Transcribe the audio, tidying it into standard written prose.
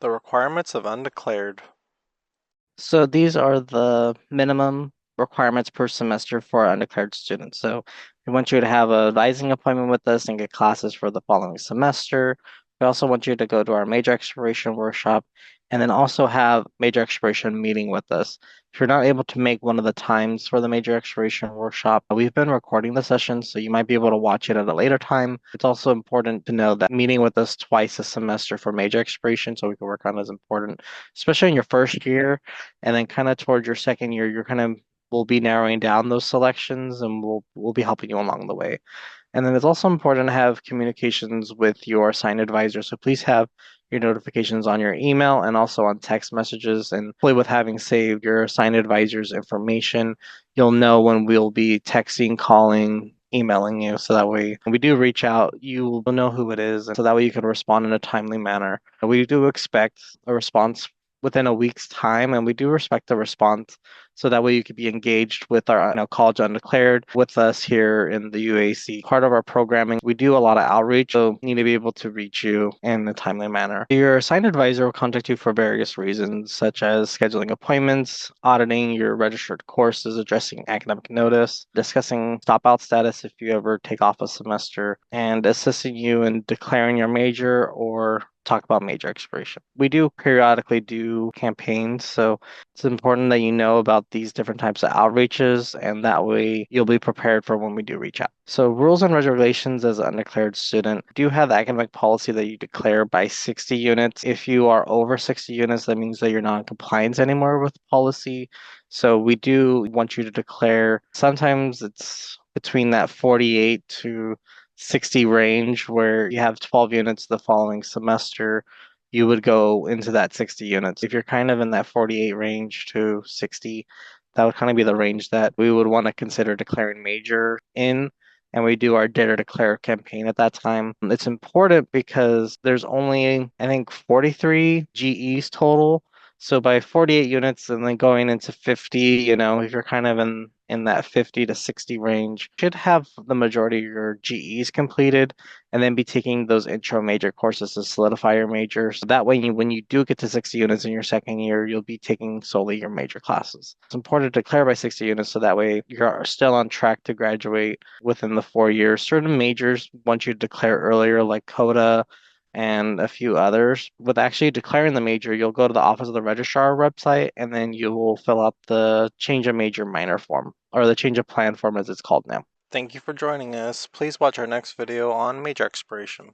The requirements of undeclared. So these are the minimum requirements per semester for undeclared students. So we want you to have a advising appointment with us and get classes for the following semester. We also want you to go to our major exploration workshop and then also have major exploration meeting with us. If you're not able to make one of the times for the major exploration workshop, we've been recording the session, so you might be able to watch it at a later time. It's also important to know that meeting with us twice a semester for major exploration so we can work on it is important, especially in your first year. And then kind of towards your second year, you're kind of we'll be narrowing down those selections and we'll be helping you along the way. And then it's also important to have communications with your assigned advisor. So please have your notifications on your email and also on text messages. And hopefully with having saved your assigned advisor's information, you'll know when we'll be texting, calling, emailing you. So that way when we do reach out, you will know who it is. And so that way you can respond in a timely manner. We do expect a response within a week's time, and we do respect the response so that way you could be engaged with our college undeclared with us here in the UAC. Part of our programming, we do a lot of outreach, so we need to be able to reach you in a timely manner. Your assigned advisor will contact you for various reasons, such as scheduling appointments, auditing your registered courses, addressing academic notice, discussing stopout status if you ever take off a semester, and assisting you in declaring your major or talk about major expiration. We do periodically do campaigns, so it's important that you know about these different types of outreaches, and that way you'll be prepared for when we do reach out. So, rules and regulations as an undeclared student do have the academic policy that you declare by 60 units. If you are over 60 units, that means that you're not in compliance anymore with policy. So, we do want you to declare, sometimes it's between that 48 to 60 range where you have 12 units the following semester, you would go into that 60 units. If you're kind of in that 48 range to 60, that would kind of be the range that we would want to consider declaring major in. And we do our Dare to Declare campaign at that time. It's important because there's only, I think, 43 GEs total. So by 48 units and then going into 50, if you're kind of in that 50 to 60 range, you should have the majority of your GEs completed and then be taking those intro major courses to solidify your major. So that way, when you do get to 60 units in your second year, you'll be taking solely your major classes. It's important to declare by 60 units so that way you're still on track to graduate within the 4 years. Certain majors want you to declare earlier, like CODA and a few others. With actually declaring the major, you'll go to the Office of the Registrar website and then you will fill out the change of major minor form, or the change of plan form as it's called now. Thank you for joining us. Please watch our next video on major expiration.